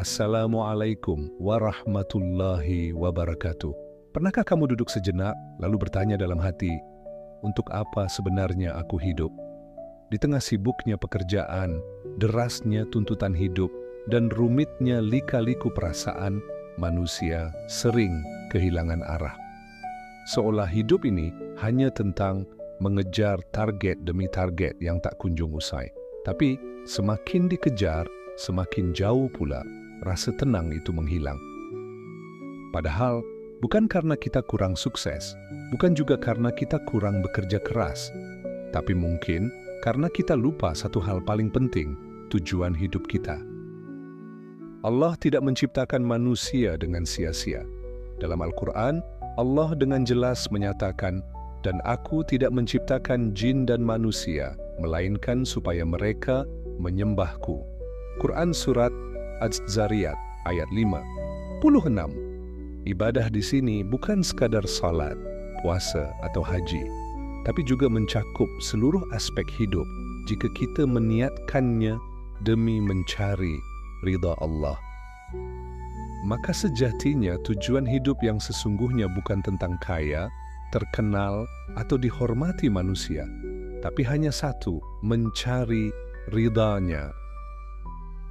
Assalamualaikum warahmatullahi wabarakatuh. Pernahkah kamu duduk sejenak lalu bertanya dalam hati, untuk apa sebenarnya aku hidup? Di tengah sibuknya pekerjaan, derasnya tuntutan hidup, dan rumitnya lika-liku perasaan, manusia sering kehilangan arah. Seolah hidup ini hanya tentang mengejar target demi target yang tak kunjung usai. Tapi semakin dikejar, semakin jauh pula rasa tenang itu menghilang. Padahal bukan karena kita kurang sukses, bukan juga karena kita kurang bekerja keras, tapi mungkin karena kita lupa satu hal paling penting, tujuan hidup kita. Allah tidak menciptakan manusia dengan sia-sia. Dalam Al-Quran, Allah dengan jelas menyatakan, "Dan aku tidak menciptakan jin dan manusia, melainkan supaya mereka menyembahku." Quran Surat Az-Zariyat ayat 56. Ibadah di sini bukan sekadar salat, puasa, atau haji, tapi juga mencakup seluruh aspek hidup jika kita meniatkannya demi mencari ridha Allah. Maka sejatinya tujuan hidup yang sesungguhnya bukan tentang kaya, terkenal, atau dihormati manusia, tapi hanya satu, mencari ridhanya.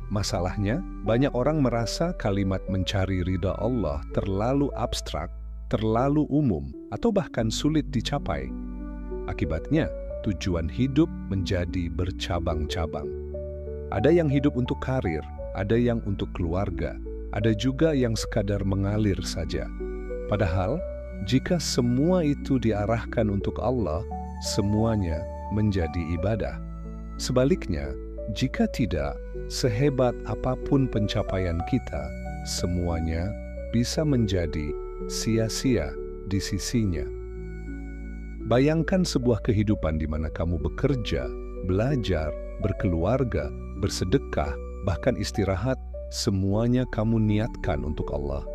Masalahnya, banyak orang merasa kalimat mencari ridha Allah terlalu abstrak, terlalu umum, atau bahkan sulit dicapai. Akibatnya, tujuan hidup menjadi bercabang-cabang. Ada yang hidup untuk karir, ada yang untuk keluarga, ada juga yang sekadar mengalir saja. Padahal, jika semua itu diarahkan untuk Allah, semuanya menjadi ibadah. Sebaliknya, jika tidak, sehebat apapun pencapaian kita, semuanya bisa menjadi sia-sia di sisinya. Bayangkan sebuah kehidupan di mana kamu bekerja, belajar, berkeluarga, bersedekah, bahkan istirahat, semuanya kamu niatkan untuk Allah.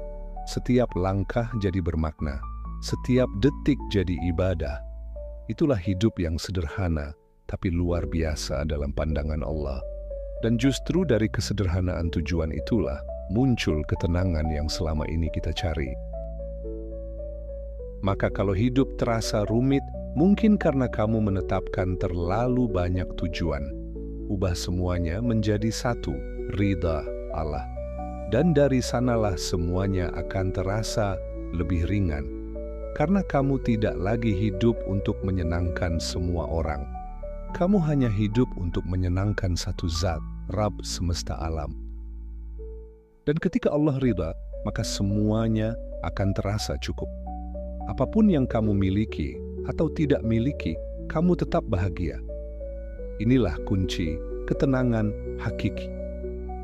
Setiap langkah jadi bermakna, setiap detik jadi ibadah. Itulah hidup yang sederhana, tapi luar biasa dalam pandangan Allah. Dan justru dari kesederhanaan tujuan itulah muncul ketenangan yang selama ini kita cari. Maka kalau hidup terasa rumit, mungkin karena kamu menetapkan terlalu banyak tujuan. Ubah semuanya menjadi satu, ridha Allah. Dan dari sanalah semuanya akan terasa lebih ringan. Karena kamu tidak lagi hidup untuk menyenangkan semua orang. Kamu hanya hidup untuk menyenangkan satu zat, Rabb semesta alam. Dan ketika Allah ridha, maka semuanya akan terasa cukup. Apapun yang kamu miliki atau tidak miliki, kamu tetap bahagia. Inilah kunci ketenangan hakiki.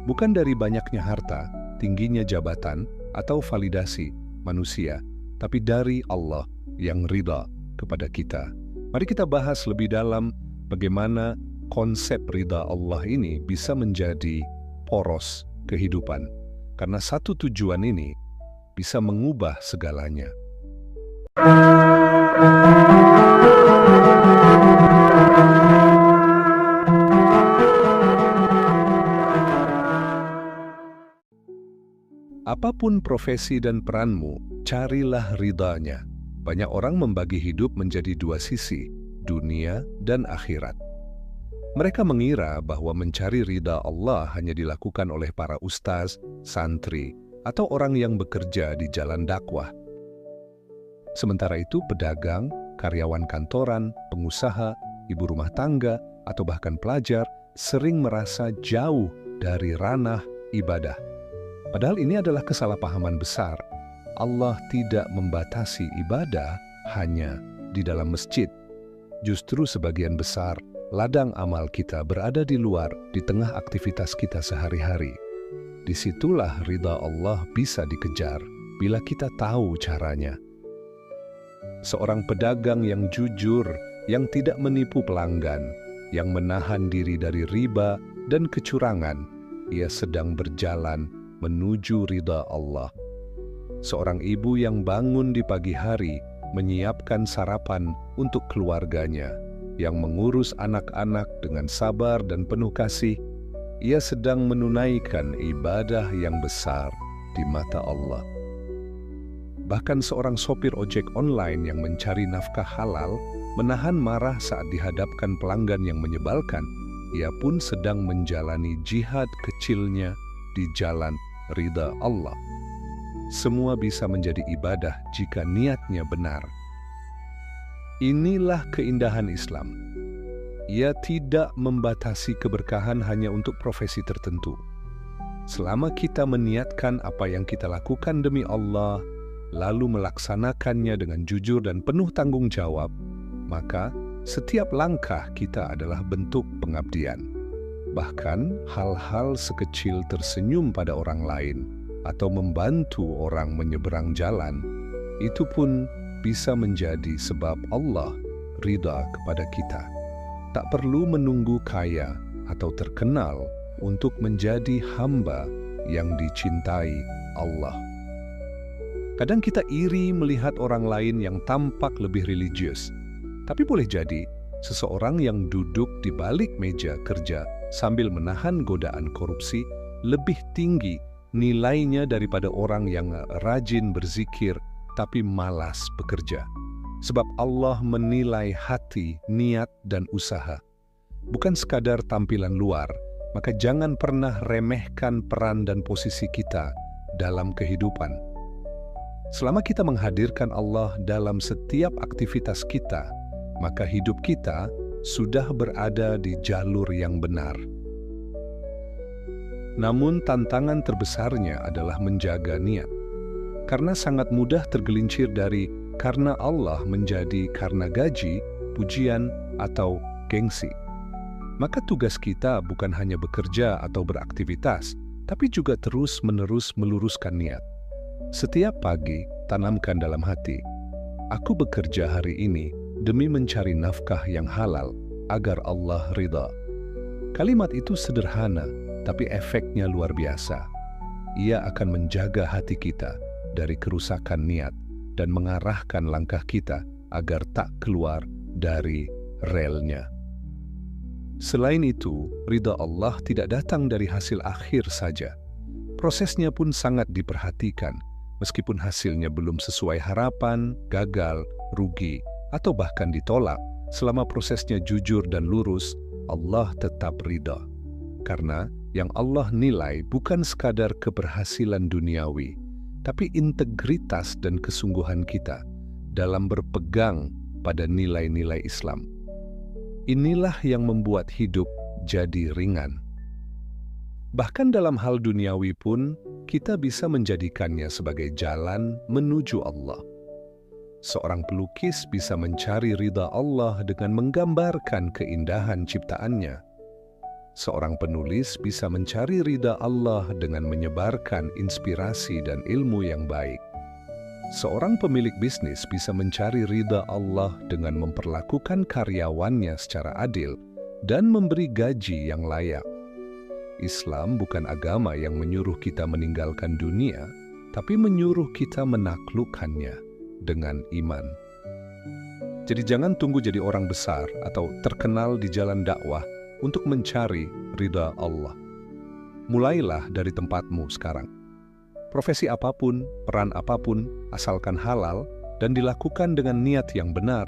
Bukan dari banyaknya harta, tingginya jabatan, atau validasi manusia, tapi dari Allah yang ridha kepada kita. Mari kita bahas lebih dalam bagaimana konsep ridha Allah ini bisa menjadi poros kehidupan. Karena satu tujuan ini bisa mengubah segalanya. Apapun profesi dan peranmu, carilah ridhanya. Banyak orang membagi hidup menjadi dua sisi, dunia dan akhirat. Mereka mengira bahwa mencari ridha Allah hanya dilakukan oleh para ustaz, santri, atau orang yang bekerja di jalan dakwah. Sementara itu pedagang, karyawan kantoran, pengusaha, ibu rumah tangga, atau bahkan pelajar sering merasa jauh dari ranah ibadah. Padahal ini adalah kesalahpahaman besar. Allah tidak membatasi ibadah hanya di dalam masjid. Justru sebagian besar ladang amal kita berada di luar, di tengah aktivitas kita sehari-hari. Disitulah ridha Allah bisa dikejar bila kita tahu caranya. Seorang pedagang yang jujur, yang tidak menipu pelanggan, yang menahan diri dari riba dan kecurangan, ia sedang berjalan menuju ridha Allah. Seorang ibu yang bangun di pagi hari, menyiapkan sarapan untuk keluarganya, yang mengurus anak-anak dengan sabar dan penuh kasih, ia sedang menunaikan ibadah yang besar di mata Allah. Bahkan seorang sopir ojek online yang mencari nafkah halal menahan marah saat dihadapkan pelanggan yang menyebalkan. Ia pun sedang menjalani jihad kecilnya di jalan ridha Allah. Semua bisa menjadi ibadah jika niatnya benar. Inilah keindahan Islam. Ia tidak membatasi keberkahan hanya untuk profesi tertentu. Selama kita meniatkan apa yang kita lakukan demi Allah, lalu melaksanakannya dengan jujur dan penuh tanggung jawab, maka setiap langkah kita adalah bentuk pengabdian. Bahkan hal-hal sekecil tersenyum pada orang lain atau membantu orang menyeberang jalan, itu pun bisa menjadi sebab Allah ridha kepada kita. Tak perlu menunggu kaya atau terkenal untuk menjadi hamba yang dicintai Allah. Kadang kita iri melihat orang lain yang tampak lebih religius. Tapi boleh jadi, seseorang yang duduk di balik meja kerja sambil menahan godaan korupsi lebih tinggi nilainya daripada orang yang rajin berzikir tapi malas bekerja. Sebab Allah menilai hati, niat, dan usaha. Bukan sekadar tampilan luar, maka jangan pernah remehkan peran dan posisi kita dalam kehidupan. Selama kita menghadirkan Allah dalam setiap aktivitas kita, maka hidup kita sudah berada di jalur yang benar. Namun tantangan terbesarnya adalah menjaga niat. Karena sangat mudah tergelincir dari karena Allah menjadi karena gaji, pujian, atau gengsi. Maka tugas kita bukan hanya bekerja atau beraktivitas, tapi juga terus-menerus meluruskan niat. Setiap pagi, tanamkan dalam hati, aku bekerja hari ini demi mencari nafkah yang halal agar Allah ridha. Kalimat itu sederhana, tapi efeknya luar biasa. Ia akan menjaga hati kita dari kerusakan niat dan mengarahkan langkah kita agar tak keluar dari relnya. Selain itu, ridha Allah tidak datang dari hasil akhir saja. Prosesnya pun sangat diperhatikan, meskipun hasilnya belum sesuai harapan, gagal, rugi, atau bahkan ditolak. Selama prosesnya jujur dan lurus, Allah tetap ridha. Karena yang Allah nilai bukan sekadar keberhasilan duniawi, tapi integritas dan kesungguhan kita dalam berpegang pada nilai-nilai Islam. Inilah yang membuat hidup jadi ringan. Bahkan dalam hal duniawi pun, kita bisa menjadikannya sebagai jalan menuju Allah. Seorang pelukis bisa mencari ridha Allah dengan menggambarkan keindahan ciptaannya. Seorang penulis bisa mencari ridha Allah dengan menyebarkan inspirasi dan ilmu yang baik. Seorang pemilik bisnis bisa mencari ridha Allah dengan memperlakukan karyawannya secara adil dan memberi gaji yang layak. Islam bukan agama yang menyuruh kita meninggalkan dunia, tapi menyuruh kita menaklukkannya dengan iman. Jadi jangan tunggu jadi orang besar atau terkenal di jalan dakwah untuk mencari ridha Allah. Mulailah dari tempatmu sekarang. Profesi apapun, peran apapun, asalkan halal dan dilakukan dengan niat yang benar,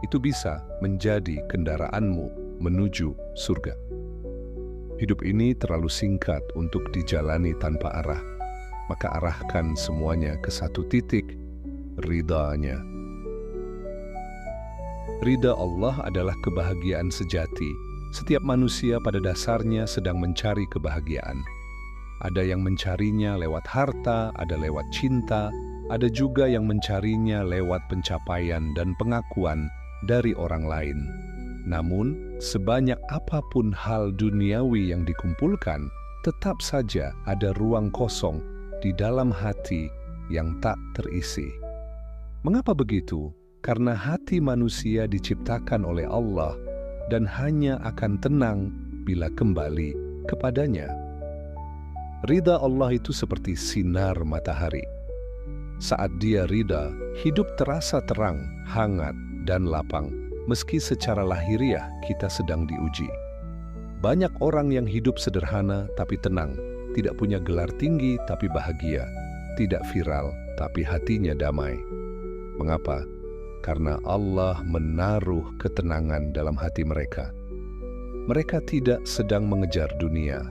itu bisa menjadi kendaraanmu menuju surga. Hidup ini terlalu singkat untuk dijalani tanpa arah. Maka arahkan semuanya ke satu titik, ridhanya. Ridha Allah adalah kebahagiaan sejati. Setiap manusia pada dasarnya sedang mencari kebahagiaan. Ada yang mencarinya lewat harta, ada lewat cinta, ada juga yang mencarinya lewat pencapaian dan pengakuan dari orang lain. Namun, sebanyak apapun hal duniawi yang dikumpulkan, tetap saja ada ruang kosong di dalam hati yang tak terisi. Mengapa begitu? Karena hati manusia diciptakan oleh Allah dan hanya akan tenang bila kembali kepadanya. Ridha Allah itu seperti sinar matahari. Saat dia ridha, hidup terasa terang, hangat, dan lapang, meski secara lahiriah kita sedang diuji. banyak orang yang hidup sederhana tapi tenang, tidak punya gelar tinggi tapi bahagia, tidak viral tapi hatinya damai. Mengapa? Karena Allah menaruh ketenangan dalam hati mereka. Mereka tidak sedang mengejar dunia,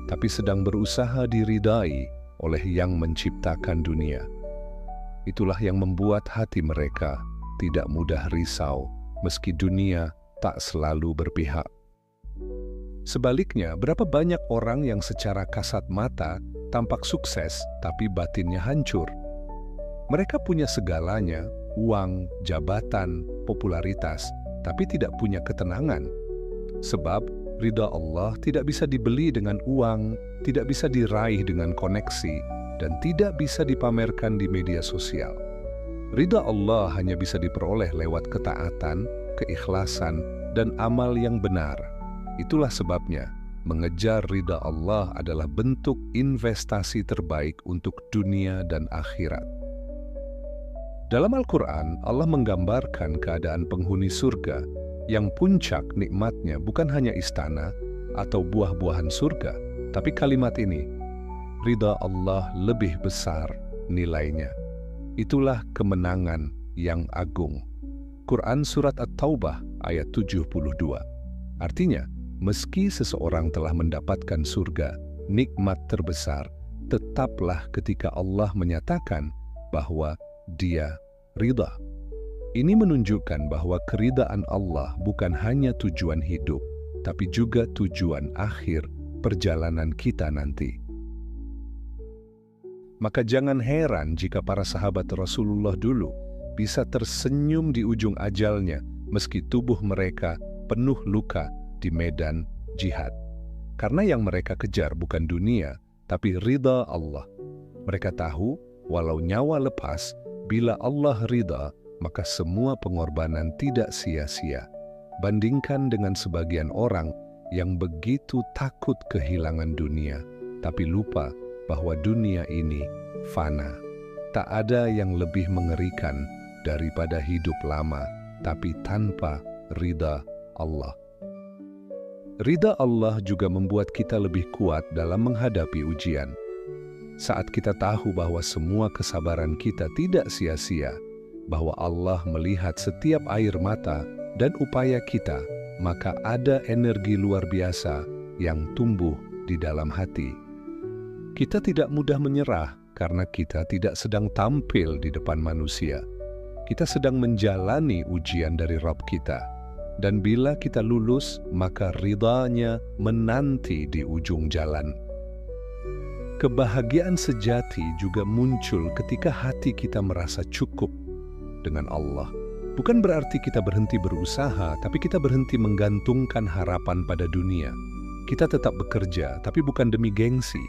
tapi sedang berusaha diridai oleh yang menciptakan dunia. Itulah yang membuat hati mereka tidak mudah risau, meski dunia tak selalu berpihak. Sebaliknya, berapa banyak orang yang secara kasat mata tampak sukses, tapi batinnya hancur. Mereka punya segalanya, uang, jabatan, popularitas, tapi tidak punya ketenangan. Sebab ridha Allah tidak bisa dibeli dengan uang, tidak bisa diraih dengan koneksi, dan tidak bisa dipamerkan di media sosial. Ridha Allah hanya bisa diperoleh lewat ketaatan, keikhlasan, dan amal yang benar. Itulah sebabnya, mengejar ridha Allah adalah bentuk investasi terbaik untuk dunia dan akhirat. Dalam Al-Quran, Allah menggambarkan keadaan penghuni surga yang puncak nikmatnya bukan hanya istana atau buah-buahan surga, tapi kalimat ini, ridha Allah lebih besar nilainya. Itulah kemenangan yang agung. Quran Surat At-Taubah ayat 72. Artinya, meski seseorang telah mendapatkan surga, nikmat terbesar, tetaplah ketika Allah menyatakan bahwa Dia ridha. Ini menunjukkan bahwa keridaan Allah bukan hanya tujuan hidup, tapi juga tujuan akhir perjalanan kita nanti. Maka jangan heran jika para sahabat Rasulullah dulu bisa tersenyum di ujung ajalnya meski tubuh mereka penuh luka di medan jihad. Karena yang mereka kejar bukan dunia, tapi ridha Allah. Mereka tahu walau nyawa lepas, bila Allah ridha, maka semua pengorbanan tidak sia-sia. Bandingkan dengan sebagian orang yang begitu takut kehilangan dunia, tapi lupa bahwa dunia ini fana. Tak ada yang lebih mengerikan daripada hidup lama, tapi tanpa ridha Allah. Ridha Allah juga membuat kita lebih kuat dalam menghadapi ujian. Saat kita tahu bahwa semua kesabaran kita tidak sia-sia, bahwa Allah melihat setiap air mata dan upaya kita, maka ada energi luar biasa yang tumbuh di dalam hati. Kita tidak mudah menyerah karena kita tidak sedang tampil di depan manusia. Kita sedang menjalani ujian dari Rabb kita. Dan bila kita lulus, maka ridhanya menanti di ujung jalan. Kebahagiaan sejati juga muncul ketika hati kita merasa cukup dengan Allah. Bukan berarti kita berhenti berusaha, tapi kita berhenti menggantungkan harapan pada dunia. Kita tetap bekerja, tapi bukan demi gengsi.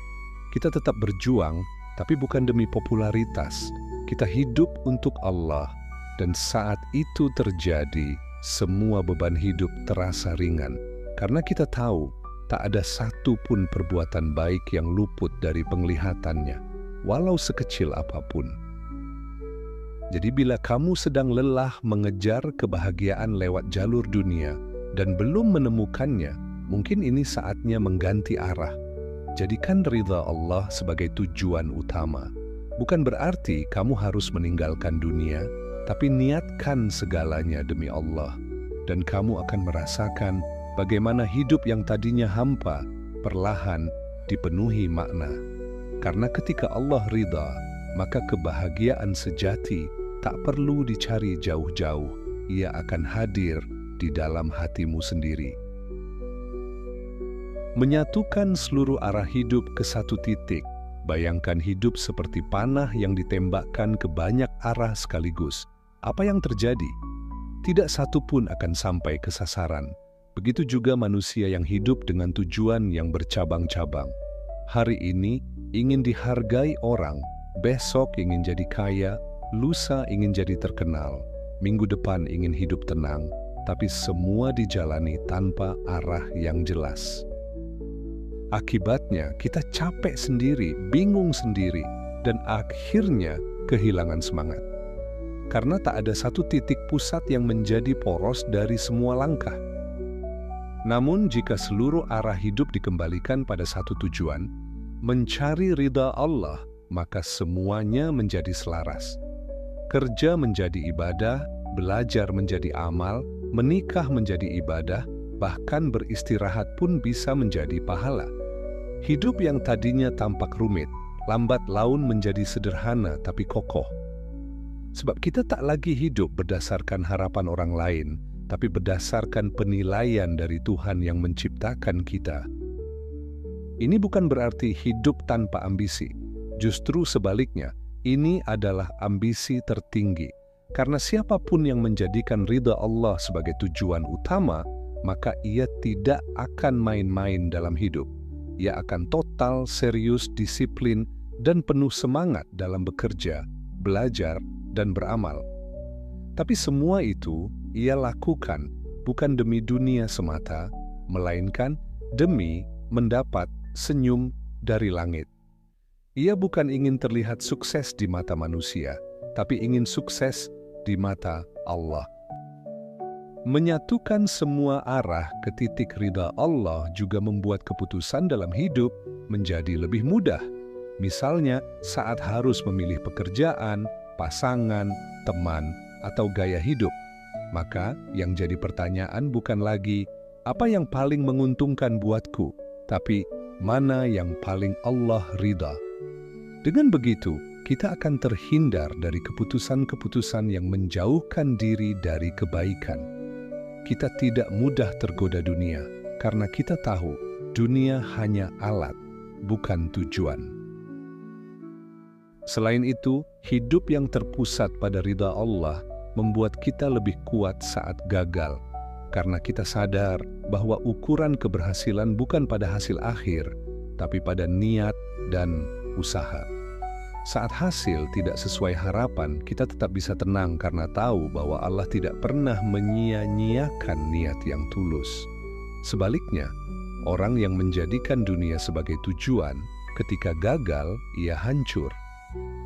Kita tetap berjuang, tapi bukan demi popularitas. Kita hidup untuk Allah, dan saat itu terjadi, semua beban hidup terasa ringan. Karena kita tahu, tak ada satu pun perbuatan baik yang luput dari penglihatannya, walau sekecil apapun. Jadi bila kamu sedang lelah mengejar kebahagiaan lewat jalur dunia dan belum menemukannya, mungkin ini saatnya mengganti arah. Jadikan ridha Allah sebagai tujuan utama. Bukan berarti kamu harus meninggalkan dunia, tapi niatkan segalanya demi Allah. Dan kamu akan merasakan bagaimana hidup yang tadinya hampa, perlahan dipenuhi makna. Karena ketika Allah ridha, maka kebahagiaan sejati tak perlu dicari jauh-jauh. Ia akan hadir di dalam hatimu sendiri. Menyatukan seluruh arah hidup ke satu titik. Bayangkan hidup seperti panah yang ditembakkan ke banyak arah sekaligus. Apa yang terjadi? Tidak satu pun akan sampai ke sasaran. Begitu juga manusia yang hidup dengan tujuan yang bercabang-cabang. Hari ini ingin dihargai orang, besok ingin jadi kaya, lusa ingin jadi terkenal, minggu depan ingin hidup tenang, tapi semua dijalani tanpa arah yang jelas. Akibatnya kita capek sendiri, bingung sendiri, dan akhirnya kehilangan semangat. Karena tak ada satu titik pusat yang menjadi poros dari semua langkah. Namun jika seluruh arah hidup dikembalikan pada satu tujuan, mencari ridha Allah, maka semuanya menjadi selaras. Kerja menjadi ibadah, belajar menjadi amal, menikah menjadi ibadah, bahkan beristirahat pun bisa menjadi pahala. Hidup yang tadinya tampak rumit, lambat laun menjadi sederhana tapi kokoh. Sebab kita tak lagi hidup berdasarkan harapan orang lain, tapi berdasarkan penilaian dari Tuhan yang menciptakan kita. Ini bukan berarti hidup tanpa ambisi. Justru sebaliknya, ini adalah ambisi tertinggi. Karena siapapun yang menjadikan ridha Allah sebagai tujuan utama, maka ia tidak akan main-main dalam hidup. Ia akan total, serius, disiplin, dan penuh semangat dalam bekerja, belajar, dan beramal. Tapi semua itu ia lakukan bukan demi dunia semata, melainkan demi mendapat senyum dari langit. Ia bukan ingin terlihat sukses di mata manusia, tapi ingin sukses di mata Allah. Menyatukan semua arah ke titik ridha Allah juga membuat keputusan dalam hidup menjadi lebih mudah. Misalnya, saat harus memilih pekerjaan, pasangan, teman, atau gaya hidup, maka yang jadi pertanyaan bukan lagi apa yang paling menguntungkan buatku, tapi mana yang paling Allah ridha. Dengan begitu, kita akan terhindar dari keputusan-keputusan yang menjauhkan diri dari kebaikan. Kita tidak mudah tergoda dunia, karena kita tahu dunia hanya alat, bukan tujuan. Selain itu, hidup yang terpusat pada ridha Allah membuat kita lebih kuat saat gagal, karena kita sadar bahwa ukuran keberhasilan bukan pada hasil akhir, tapi pada niat dan usaha. Saat hasil tidak sesuai harapan, kita tetap bisa tenang karena tahu bahwa Allah tidak pernah menyia-nyiakan niat yang tulus. Sebaliknya, orang yang menjadikan dunia sebagai tujuan, ketika gagal, ia hancur.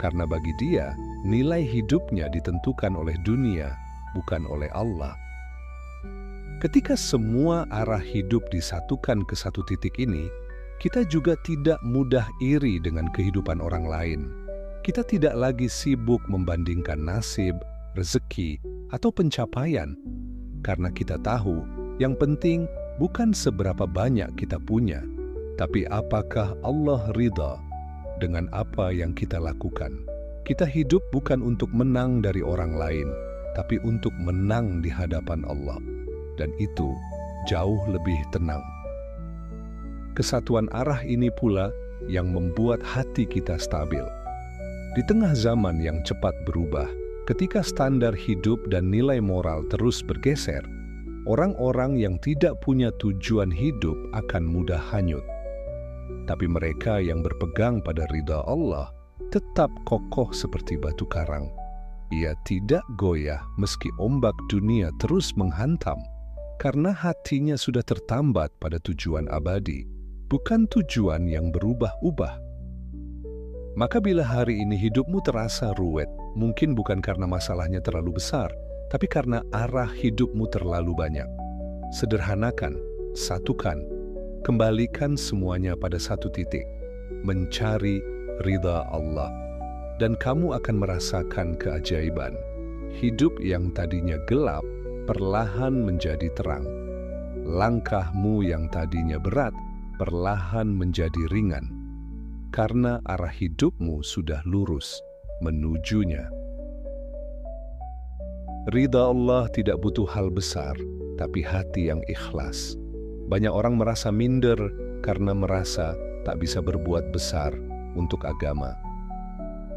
Karena bagi dia, nilai hidupnya ditentukan oleh dunia, bukan oleh Allah. Ketika semua arah hidup disatukan ke satu titik ini, kita juga tidak mudah iri dengan kehidupan orang lain. Kita tidak lagi sibuk membandingkan nasib, rezeki, atau pencapaian. Karena kita tahu, yang penting bukan seberapa banyak kita punya, tapi apakah Allah ridha dengan apa yang kita lakukan. Kita hidup bukan untuk menang dari orang lain, tapi untuk menang di hadapan Allah. Dan itu jauh lebih tenang. Kesatuan arah ini pula yang membuat hati kita stabil. Di tengah zaman yang cepat berubah, ketika standar hidup dan nilai moral terus bergeser, orang-orang yang tidak punya tujuan hidup akan mudah hanyut. Tapi mereka yang berpegang pada ridha Allah tetap kokoh seperti batu karang. Ia tidak goyah meski ombak dunia terus menghantam, karena hatinya sudah tertambat pada tujuan abadi, bukan tujuan yang berubah-ubah. Maka bila hari ini hidupmu terasa ruwet, mungkin bukan karena masalahnya terlalu besar, tapi karena arah hidupmu terlalu banyak. Sederhanakan, satukan, kembalikan semuanya pada satu titik, mencari ridha Allah. Dan kamu akan merasakan keajaiban. Hidup yang tadinya gelap, perlahan menjadi terang. Langkahmu yang tadinya berat, perlahan menjadi ringan. Karena arah hidupmu sudah lurus menujunya. Ridha Allah tidak butuh hal besar, tapi hati yang ikhlas. Banyak orang merasa minder karena merasa tak bisa berbuat besar untuk agama.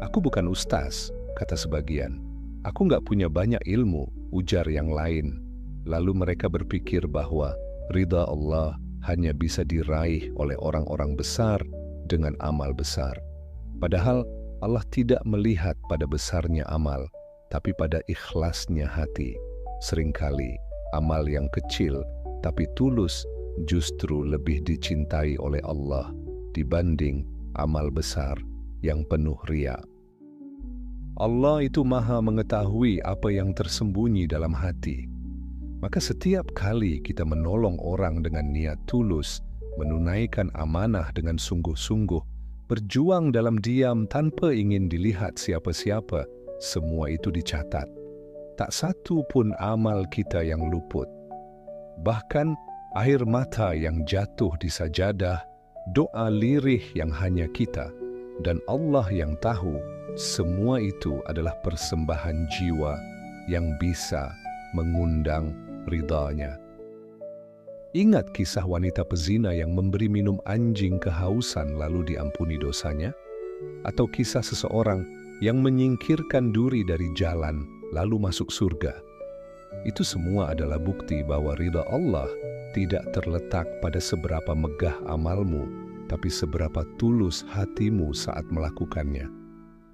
Aku bukan ustaz, kata sebagian. Aku nggak punya banyak ilmu, ujar yang lain. Lalu mereka berpikir bahwa ridha Allah hanya bisa diraih oleh orang-orang besar dengan amal besar. Padahal Allah tidak melihat pada besarnya amal, tapi pada ikhlasnya hati. Seringkali amal yang kecil tapi tulus justru lebih dicintai oleh Allah dibanding amal besar yang penuh riya. Allah itu maha mengetahui apa yang tersembunyi dalam hati. Maka setiap kali kita menolong orang dengan niat tulus, menunaikan amanah dengan sungguh-sungguh, berjuang dalam diam tanpa ingin dilihat siapa-siapa, semua itu dicatat. Tak satu pun amal kita yang luput. Bahkan air mata yang jatuh di sajadah, doa lirih yang hanya kita, dan Allah yang tahu, semua itu adalah persembahan jiwa yang bisa mengundang ridha-Nya. Ingat kisah wanita pezina yang memberi minum anjing kehausan lalu diampuni dosanya? Atau kisah seseorang yang menyingkirkan duri dari jalan lalu masuk surga? Itu semua adalah bukti bahwa ridha Allah tidak terletak pada seberapa megah amalmu, tapi seberapa tulus hatimu saat melakukannya.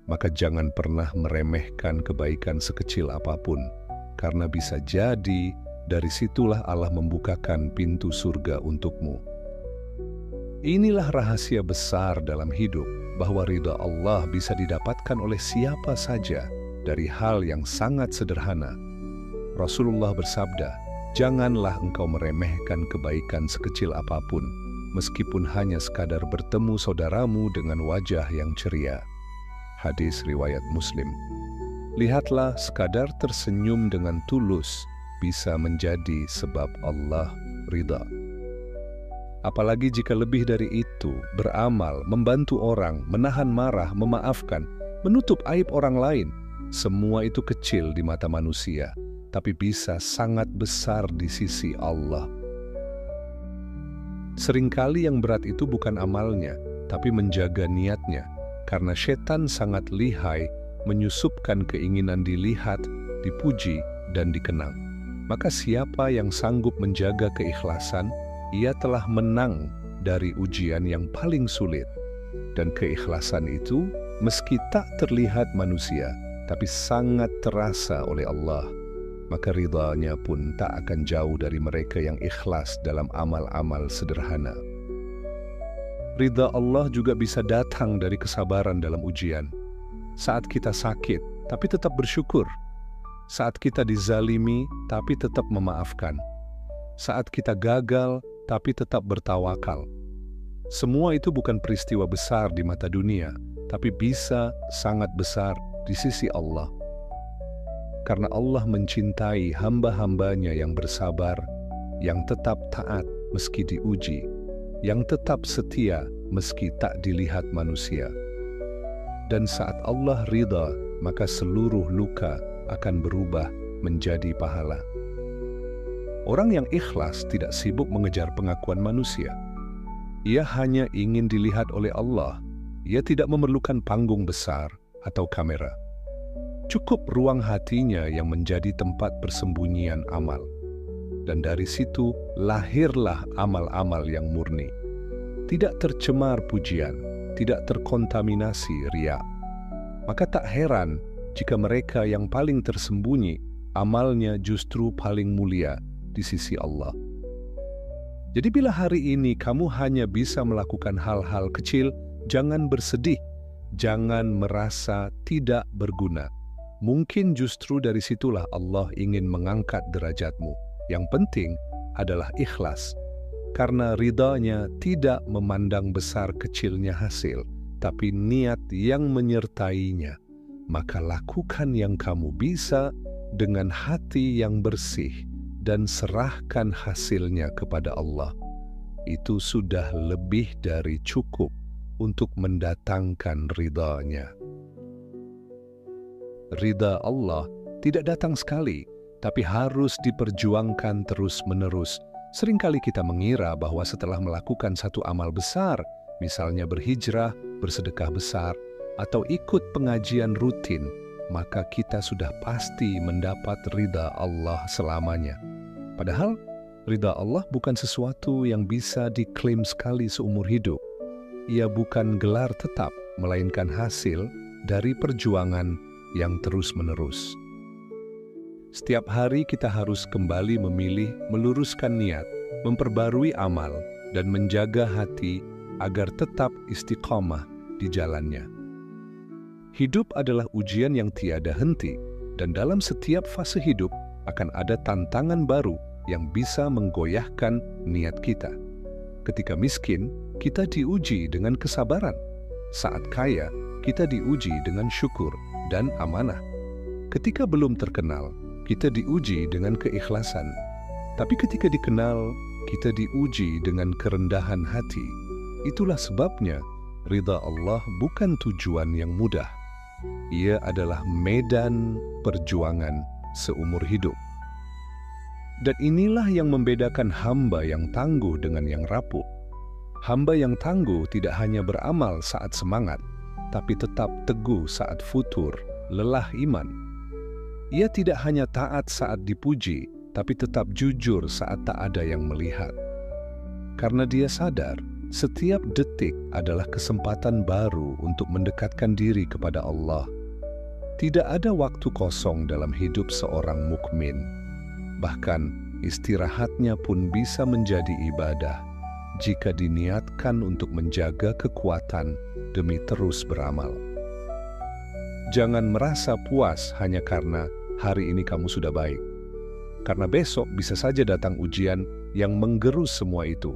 Maka jangan pernah meremehkan kebaikan sekecil apapun, karena bisa jadi dari situlah Allah membukakan pintu surga untukmu. Inilah rahasia besar dalam hidup, bahwa ridha Allah bisa didapatkan oleh siapa saja dari hal yang sangat sederhana. Rasulullah bersabda, "Janganlah engkau meremehkan kebaikan sekecil apapun, meskipun hanya sekadar bertemu saudaramu dengan wajah yang ceria." Hadis riwayat Muslim. Lihatlah, sekadar tersenyum dengan tulus bisa menjadi sebab Allah ridha. Apalagi jika lebih dari itu, beramal, membantu orang, menahan marah, memaafkan, menutup aib orang lain, semua itu kecil di mata manusia, tapi bisa sangat besar di sisi Allah. Seringkali yang berat itu bukan amalnya, tapi menjaga niatnya, karena setan sangat lihai menyusupkan keinginan dilihat, dipuji, dan dikenang. Maka siapa yang sanggup menjaga keikhlasan, ia telah menang dari ujian yang paling sulit. Dan keikhlasan itu, meski tak terlihat manusia, tapi sangat terasa oleh Allah. Maka ridha-Nya pun tak akan jauh dari mereka yang ikhlas dalam amal-amal sederhana. Ridha Allah juga bisa datang dari kesabaran dalam ujian. Saat kita sakit, tapi tetap bersyukur. Saat kita dizalimi, tapi tetap memaafkan. Saat kita gagal, tapi tetap bertawakal. Semua itu bukan peristiwa besar di mata dunia, tapi bisa sangat besar di sisi Allah. Karena Allah mencintai hamba-hambanya yang bersabar, yang tetap taat meski diuji, yang tetap setia meski tak dilihat manusia. Dan saat Allah ridha, maka seluruh luka akan berubah menjadi pahala. Orang yang ikhlas tidak sibuk mengejar pengakuan manusia. Ia hanya ingin dilihat oleh Allah. Ia tidak memerlukan panggung besar atau kamera. Cukup ruang hatinya yang menjadi tempat persembunyian amal. Dan dari situ lahirlah amal-amal yang murni. Tidak tercemar pujian, tidak terkontaminasi riya. Maka tak heran jika mereka yang paling tersembunyi, amalnya justru paling mulia di sisi Allah. Jadi bila hari ini kamu hanya bisa melakukan hal-hal kecil, jangan bersedih, jangan merasa tidak berguna. Mungkin justru dari situlah Allah ingin mengangkat derajatmu. Yang penting adalah ikhlas, karena ridha-Nya tidak memandang besar kecilnya hasil, tapi niat yang menyertainya. Maka lakukan yang kamu bisa dengan hati yang bersih dan serahkan hasilnya kepada Allah. Itu sudah lebih dari cukup untuk mendatangkan ridha-Nya. Ridha Allah tidak datang sekali, tapi harus diperjuangkan terus-menerus. Seringkali kita mengira bahwa setelah melakukan satu amal besar, misalnya berhijrah, bersedekah besar, atau ikut pengajian rutin, maka kita sudah pasti mendapat ridha Allah selamanya. Padahal, ridha Allah bukan sesuatu yang bisa diklaim sekali seumur hidup. Ia bukan gelar tetap, melainkan hasil dari perjuangan yang terus-menerus. Setiap hari kita harus kembali memilih, meluruskan niat, memperbarui amal, dan menjaga hati agar tetap istiqamah di jalannya. Hidup adalah ujian yang tiada henti, dan dalam setiap fase hidup, akan ada tantangan baru yang bisa menggoyahkan niat kita. Ketika miskin, kita diuji dengan kesabaran. Saat kaya, kita diuji dengan syukur dan amanah. Ketika belum terkenal, kita diuji dengan keikhlasan. Tapi ketika dikenal, kita diuji dengan kerendahan hati. Itulah sebabnya ridha Allah bukan tujuan yang mudah. Ia adalah medan perjuangan seumur hidup. Dan inilah yang membedakan hamba yang tangguh dengan yang rapuh. Hamba yang tangguh tidak hanya beramal saat semangat, tapi tetap teguh saat futur, lelah iman. Ia tidak hanya taat saat dipuji, tapi tetap jujur saat tak ada yang melihat. Karena dia sadar, setiap detik adalah kesempatan baru untuk mendekatkan diri kepada Allah. Tidak ada waktu kosong dalam hidup seorang mukmin. Bahkan istirahatnya pun bisa menjadi ibadah jika diniatkan untuk menjaga kekuatan demi terus beramal. Jangan merasa puas hanya karena hari ini kamu sudah baik. Karena besok bisa saja datang ujian yang menggerus semua itu.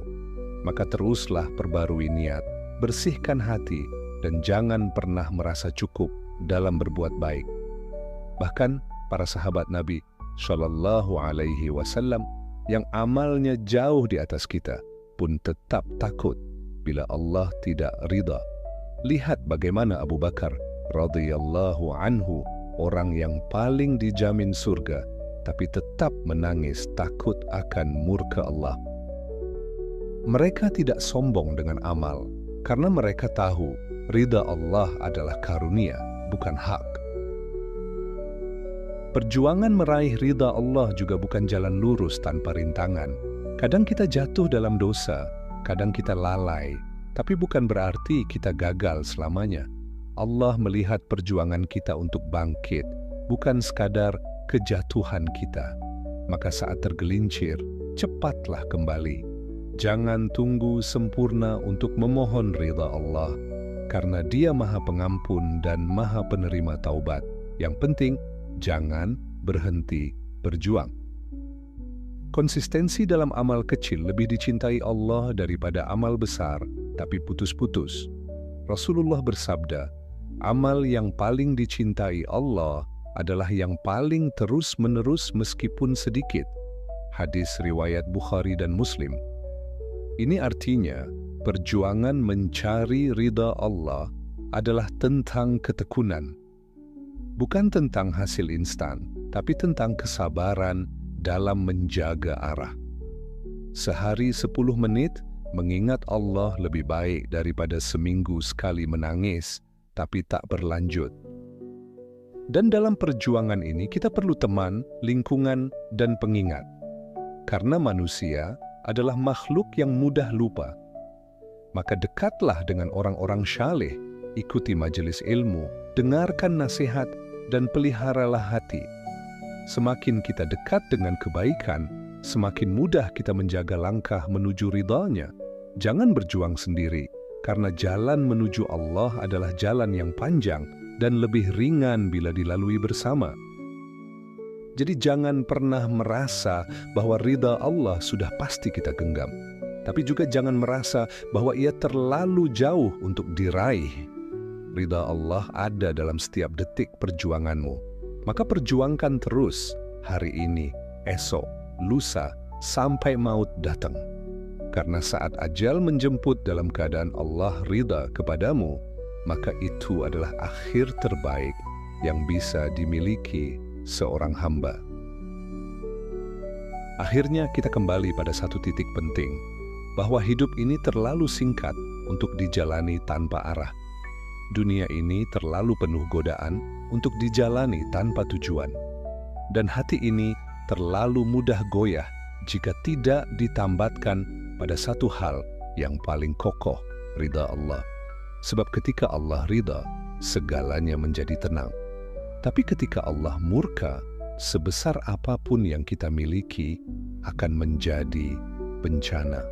Maka teruslah perbarui niat, bersihkan hati, dan jangan pernah merasa cukup dalam berbuat baik. Bahkan para sahabat Nabi Shallallahu Alaihi Wasallam yang amalnya jauh di atas kita pun tetap takut bila Allah tidak ridha. Lihat bagaimana Abu Bakar radhiyallahu anhu, orang yang paling dijamin surga, tapi tetap menangis takut akan murka Allah. Mereka tidak sombong dengan amal karena mereka tahu ridha Allah adalah karunia, bukan hak. Perjuangan meraih ridha Allah juga bukan jalan lurus tanpa rintangan. Kadang kita jatuh dalam dosa, kadang kita lalai, tapi bukan berarti kita gagal selamanya. Allah melihat perjuangan kita untuk bangkit, bukan sekadar kejatuhan kita. Maka saat tergelincir, cepatlah kembali. Jangan tunggu sempurna untuk memohon ridha Allah, karena Dia Maha Pengampun dan Maha Penerima Taubat. Yang penting, jangan berhenti berjuang. Konsistensi dalam amal kecil lebih dicintai Allah daripada amal besar, tapi putus-putus. Rasulullah bersabda, amal yang paling dicintai Allah adalah yang paling terus-menerus meskipun sedikit. Hadis riwayat Bukhari dan Muslim. Ini artinya, perjuangan mencari ridha Allah adalah tentang ketekunan. Bukan tentang hasil instan, tapi tentang kesabaran dalam menjaga arah. Sehari 10 menit mengingat Allah lebih baik daripada seminggu sekali menangis, tapi tak berlanjut. Dan dalam perjuangan ini kita perlu teman, lingkungan, dan pengingat. Karena manusia adalah makhluk yang mudah lupa. Maka dekatlah dengan orang-orang syaleh, ikuti majelis ilmu, dengarkan nasihat, dan peliharalah hati. Semakin kita dekat dengan kebaikan, semakin mudah kita menjaga langkah menuju ridha-Nya. Jangan berjuang sendiri, karena jalan menuju Allah adalah jalan yang panjang dan lebih ringan bila dilalui bersama. Jadi jangan pernah merasa bahwa ridha Allah sudah pasti kita genggam. Tapi juga jangan merasa bahwa ia terlalu jauh untuk diraih. Ridha Allah ada dalam setiap detik perjuanganmu. Maka perjuangkan terus hari ini, esok, lusa, sampai maut datang. Karena saat ajal menjemput dalam keadaan Allah ridha kepadamu, maka itu adalah akhir terbaik yang bisa dimiliki seorang hamba. Akhirnya kita kembali pada satu titik penting, bahwa hidup ini terlalu singkat untuk dijalani tanpa arah. Dunia ini terlalu penuh godaan untuk dijalani tanpa tujuan. Dan hati ini terlalu mudah goyah jika tidak ditambatkan pada satu hal yang paling kokoh, ridha Allah. Sebab ketika Allah ridha, segalanya menjadi tenang. Tapi ketika Allah murka, sebesar apapun yang kita miliki akan menjadi bencana.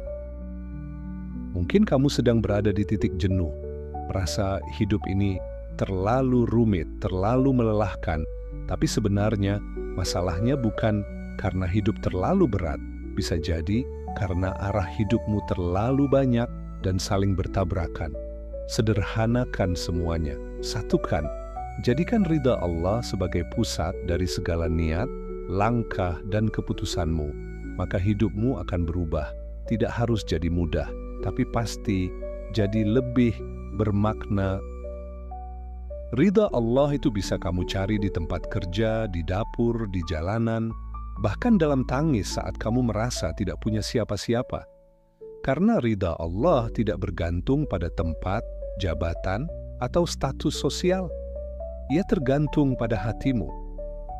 Mungkin kamu sedang berada di titik jenuh, merasa hidup ini terlalu rumit, terlalu melelahkan, tapi sebenarnya Masalahnya bukan karena hidup terlalu berat, bisa jadi karena arah hidupmu terlalu banyak dan saling bertabrakan. Sederhanakan semuanya, satukan. Jadikan ridha Allah sebagai pusat dari segala niat, langkah, dan keputusanmu. Maka hidupmu akan berubah. Tidak harus jadi mudah, tapi pasti jadi lebih bermakna. Ridha Allah itu bisa kamu cari di tempat kerja, di dapur, di jalanan, bahkan dalam tangis saat kamu merasa tidak punya siapa-siapa. Karena ridha Allah tidak bergantung pada tempat, jabatan, atau status sosial. Ia tergantung pada hatimu.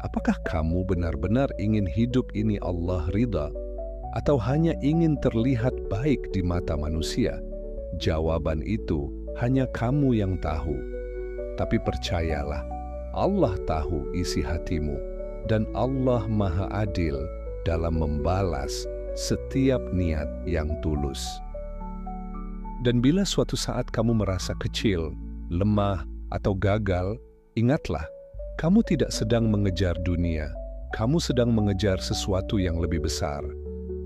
Apakah kamu benar-benar ingin hidup ini Allah ridha, atau hanya ingin terlihat baik di mata manusia? Jawaban itu hanya kamu yang tahu. Tapi percayalah, Allah tahu isi hatimu, dan Allah Maha Adil dalam membalas setiap niat yang tulus. Dan bila suatu saat kamu merasa kecil, lemah, atau gagal, ingatlah, kamu tidak sedang mengejar dunia, kamu sedang mengejar sesuatu yang lebih besar.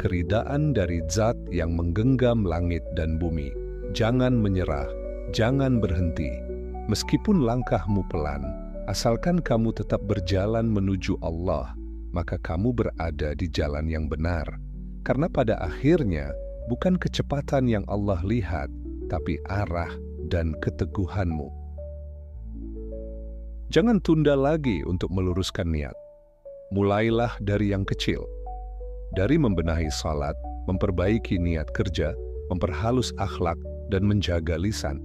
Keridaan dari Zat yang menggenggam langit dan bumi. Jangan menyerah, jangan berhenti. Meskipun langkahmu pelan, asalkan kamu tetap berjalan menuju Allah, maka kamu berada di jalan yang benar. Karena pada akhirnya, bukan kecepatan yang Allah lihat, tapi arah dan keteguhanmu. Jangan tunda lagi untuk meluruskan niat. Mulailah dari yang kecil. Dari membenahi salat, memperbaiki niat kerja, memperhalus akhlak, dan menjaga lisan.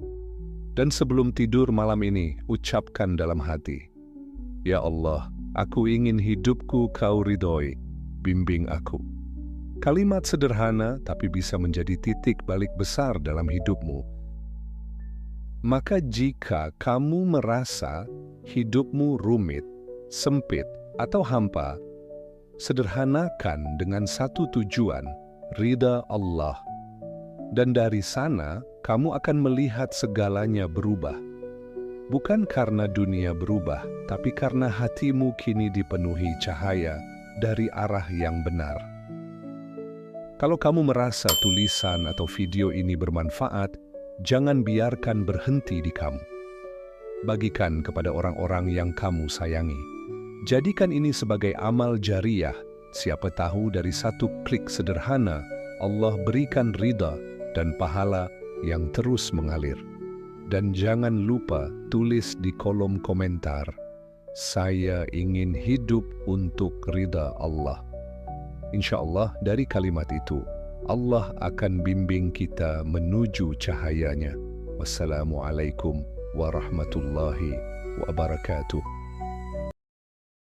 Dan sebelum tidur malam ini, ucapkan dalam hati, "Ya Allah, aku ingin hidupku Kau ridhoi, bimbing aku." Kalimat sederhana tapi bisa menjadi titik balik besar dalam hidupmu. Maka jika kamu merasa hidupmu rumit, sempit, atau hampa, sederhanakan dengan satu tujuan, ridha Allah. Dan dari sana, kamu akan melihat segalanya berubah. Bukan karena dunia berubah, tapi karena hatimu kini dipenuhi cahaya dari arah yang benar. Kalau kamu merasa tulisan atau video ini bermanfaat, jangan biarkan berhenti di kamu. Bagikan kepada orang-orang yang kamu sayangi. Jadikan ini sebagai amal jariyah. Siapa tahu dari satu klik sederhana, Allah berikan ridha dan pahala yang terus mengalir. Dan jangan lupa tulis di kolom komentar, "Saya ingin hidup untuk ridha Allah." Insya Allah dari kalimat itu, Allah akan bimbing kita menuju cahayanya. Wassalamualaikum warahmatullahi wabarakatuh.